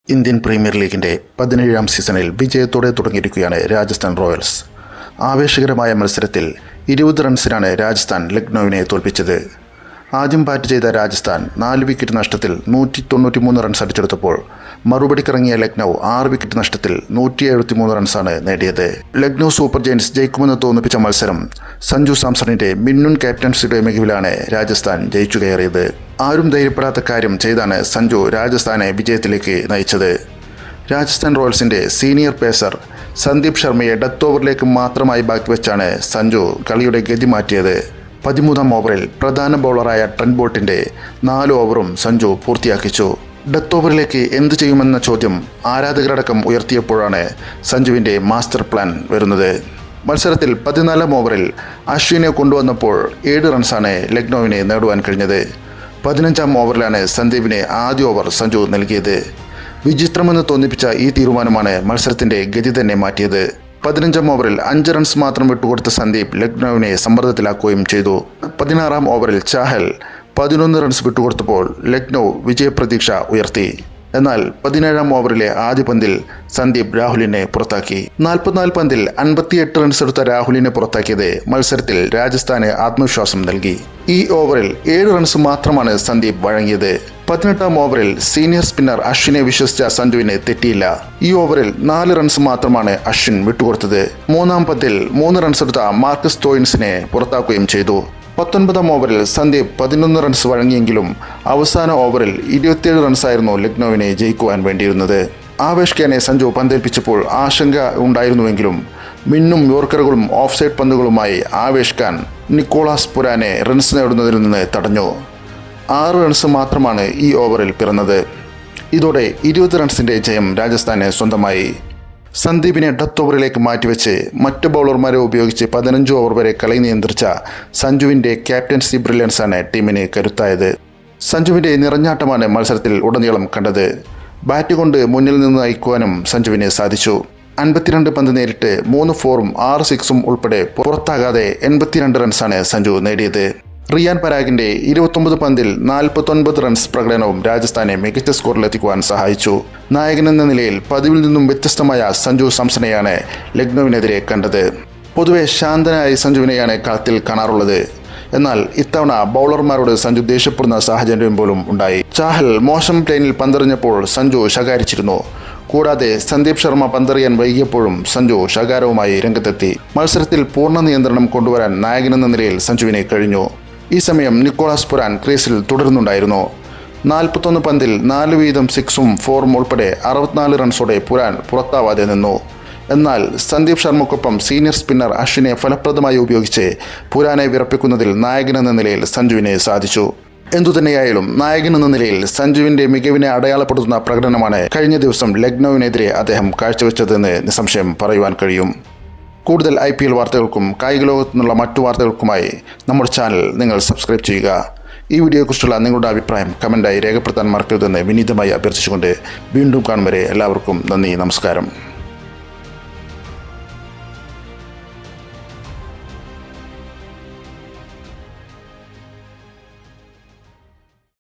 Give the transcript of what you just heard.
Indian premier ലീഗിൻ്റെ 17ാം സീസണിൽ വിജയത്തോടെ തുടങ്ങിയിരിക്കുകയാണ് രാജസ്ഥാൻ റോയൽസ്. ആവേശകരമായ മത്സരത്തിൽ 20 റൺസിനാണ് രാജസ്ഥാൻ ലക്നൌവിനെ തോൽപ്പിച്ചത്. ആദ്യം ബാറ്റ് ചെയ്ത രാജസ്ഥാൻ 4 വിക്കറ്റ് നഷ്ടത്തിൽ 193 റൺസ് അടിച്ചെടുത്തപ്പോൾ മറുപടിക്കിറങ്ങിയ ലക്നൌ 6 വിക്കറ്റ് നഷ്ടത്തിൽ 173 റൺസാണ് നേടിയത്. ലക്നൌ സൂപ്പർ ജയൻസ് ജയിക്കുമെന്ന് തോന്നിപ്പിച്ച മത്സരം സഞ്ജു സാംസണിൻ്റെ മിന്നും ക്യാപ്റ്റൻസിയുടെ മികവിലാണ് രാജസ്ഥാൻ ജയിച്ചു കയറിയത്. ആരും ധൈര്യപ്പെടാത്ത കാര്യം ചെയ്താണ് സഞ്ജു രാജസ്ഥാനെ വിജയത്തിലേക്ക് നയിച്ചത്. രാജസ്ഥാൻ റോയൽസിൻ്റെ സീനിയർ പേസർ സന്ദീപ് ശർമ്മയെ ഡെത്ത് ഓവറിലേക്ക് മാത്രമായി ബാക്കി വെച്ചാണ് സഞ്ജു കളിയുടെ ഗതി മാറ്റിയത്. 13ാം ഓവറിൽ പ്രധാന ബൗളറായ ട്രെന്റ് ബോൾട്ടിൻ്റെ 4 ഓവറും സഞ്ജു പൂർത്തിയാക്കിച്ചു. ഡെത്ത് ഓവറിലേക്ക് എന്തു ചെയ്യുമെന്ന ചോദ്യം ആരാധകരടക്കം ഉയർത്തിയപ്പോഴാണ് സഞ്ജുവിൻ്റെ മാസ്റ്റർ പ്ലാൻ വരുന്നത്. മത്സരത്തിൽ 14ാം ഓവറിൽ അശ്വിനെ കൊണ്ടുവന്നപ്പോൾ 7 റൺസാണ് ലക്നൌവിനെ നേടുവാൻ കഴിഞ്ഞത്. 15ാം ഓവറിലാണ് സന്ദീപിന് ആദ്യ ഓവർ സഞ്ജു നൽകിയത്. വിചിത്രമെന്ന് തോന്നിപ്പിച്ച ഈ തീരുമാനമാണ് മത്സരത്തിൻ്റെ ഗതി തന്നെ മാറ്റിയത്. 15ാം ഓവറിൽ 5 റൺസ് മാത്രം വിട്ടുകൊടുത്ത സന്ദീപ് ലക്നൌവിനെ സമ്മർദ്ദത്തിലാക്കുകയും ചെയ്തു. 16ാം ഓവറിൽ ചാഹൽ 11 റൺസ് വിട്ടുകൊടുത്തപ്പോൾ ലക്നൌ വിജയപ്രതീക്ഷ ഉയർത്തി. എന്നാൽ 17ാം ഓവറിലെ ആദ്യ പന്തിൽ സന്ദീപ് രാഹുലിനെ പുറത്താക്കി. 44 പന്തിൽ 58 റൺസ് എടുത്ത രാഹുലിനെ പുറത്താക്കിയത് മത്സരത്തിൽ രാജസ്ഥാന് ആത്മവിശ്വാസം നൽകി. ഈ ഓവറിൽ 7 റൺസ് മാത്രമാണ് സന്ദീപ് വഴങ്ങിയത്. 18ാം ഓവറിൽ സീനിയർ സ്പിന്നർ അശ്വിനെ വിശ്വസിച്ച സഞ്ജുവിന് തെറ്റിയില്ല. ഈ ഓവറിൽ 4 റൺസ് മാത്രമാണ് അശ്വിൻ വിട്ടുകൊടുത്തത്. 3ാം പന്തിൽ 3 റൺസ് എടുത്ത മാർക്കസ് സ്റ്റോയിൻസിനെ പുറത്താക്കുകയും ചെയ്തു. 19ാം ഓവറിൽ സന്ദീപ് 11 റൺസ് വഴങ്ങിയെങ്കിലും അവസാന ഓവറിൽ 27 റൺസായിരുന്നു ലക്നൌവിനെ ജയിക്കുവാൻ വേണ്ടിയിരുന്നത്. ആവേശ് ഖാനെ സഞ്ജു പന്തേൽപ്പിച്ചപ്പോൾ ആശങ്ക ഉണ്ടായിരുന്നുവെങ്കിലും മിന്നും യോർക്കറുകളും ഓഫ് സൈഡ് പന്തുകളുമായി ആവേശ് ഖാൻ നിക്കോളാസ് പുരാനെ റൺസ് നേടുന്നതിൽ നിന്ന് തടഞ്ഞു. 6 റൺസ് മാത്രമാണ് ഈ ഓവറിൽ പിറന്നത്. ഇതോടെ 20 റൺസിൻ്റെ ജയം രാജസ്ഥാന് സ്വന്തമായി. സന്ദീപിനെ ഡെത്ത് ഓവറിലേക്ക് മാറ്റിവെച്ച് മറ്റ് ബൗളർമാരെ ഉപയോഗിച്ച് 15 ഓവർ വരെ കളി നിയന്ത്രിച്ച സഞ്ജുവിൻ്റെ ക്യാപ്റ്റൻസി ബ്രില്യൻസാണ് ടീമിന് കരുത്തായത്. സഞ്ജുവിൻ്റെ നിറഞ്ഞാട്ടമാണ് മത്സരത്തിൽ ഉടനീളം കണ്ടത്. ബാറ്റ് കൊണ്ട് മുന്നിൽ നിന്ന് നയിക്കുവാനും സഞ്ജുവിന് സാധിച്ചു. 52 പന്ത് നേരിട്ട് 3 4ഉം 6 6ഉം ഉൾപ്പെടെ പുറത്താകാതെ 82 റൺസാണ് സഞ്ജു നേടിയത്. റിയാൻ പരാഗിൻ്റെ 29 പന്തിൽ 49 റൺസ് പ്രകടനവും രാജസ്ഥാനെ മികച്ച സ്കോറിലെത്തിക്കുവാൻ സഹായിച്ചു. നായകനെന്ന നിലയിൽ പതിവിൽ നിന്നും വ്യത്യസ്തമായ സഞ്ജു സാംസണെയാണ് ലക്നൌവിനെതിരെ കണ്ടത്. പൊതുവെ ശാന്തനായ സഞ്ജുവിനെയാണ് കളത്തിൽ കാണാറുള്ളത്. എന്നാൽ ഇത്തവണ ബൗളർമാരോട് സഞ്ജു ദേഷ്യപ്പെടുന്ന സാഹചര്യം പോലും ഉണ്ടായി. ചാഹൽ മോശം പ്ലെയിനിൽ പന്തെറിഞ്ഞപ്പോൾ സഞ്ജു ശകാരിച്ചിരുന്നു. കൂടാതെ സന്ദീപ് ശർമ്മ പന്തെറിയാൻ വൈകിയപ്പോഴും സഞ്ജു ശകാരവുമായി രംഗത്തെത്തി. മത്സരത്തിൽ പൂർണ്ണ നിയന്ത്രണം കൊണ്ടുവരാൻ നായകനെന്ന നിലയിൽ സഞ്ജുവിനെ കഴിഞ്ഞു. ഈ സമയം നിക്കോളാസ് പുരാൻ ക്രീസിൽ തുടരുന്നുണ്ടായിരുന്നു. 41 പന്തിൽ 4 വീതം 6ഉം 4ഉം ഉൾപ്പെടെ 64 റൺസോടെ പുരാൻ പുറത്താവാതെ നിന്നു. എന്നാൽ സന്ദീപ് ശർമ്മക്കൊപ്പം സീനിയർ സ്പിന്നർ അശ്വിനെ ഫലപ്രദമായി ഉപയോഗിച്ച് പുരാനെ വിറപ്പിക്കുന്നതിൽ നായകനെന്ന നിലയിൽ സഞ്ജുവിന് സാധിച്ചു. എന്തുതന്നെയായാലും നായകനെന്ന നിലയിൽ സഞ്ജുവിൻ്റെ മികവിനെ അടയാളപ്പെടുത്തുന്ന പ്രകടനമാണ് കഴിഞ്ഞ ദിവസം ലക്നൌവിനെതിരെ അദ്ദേഹം കാഴ്ചവെച്ചതെന്ന് നിസ്സംശയം പറയുവാൻ കഴിയും. കൂടുതൽ IPL വാർത്തകൾക്കും കായിക ലോകത്തു നിന്നുള്ള മറ്റു വാർത്തകൾക്കുമായി നമ്മുടെ ചാനൽ നിങ്ങൾ സബ്സ്ക്രൈബ് ചെയ്യുക. ഈ വീഡിയോയെക്കുറിച്ചുള്ള നിങ്ങളുടെ അഭിപ്രായം കമൻറ്റായി രേഖപ്പെടുത്താൻ മറക്കരുതെന്ന് വിനീതമായി അഭ്യർത്ഥിച്ചുകൊണ്ട് വീണ്ടും കാണും വരെ എല്ലാവർക്കും നന്ദി, നമസ്കാരം.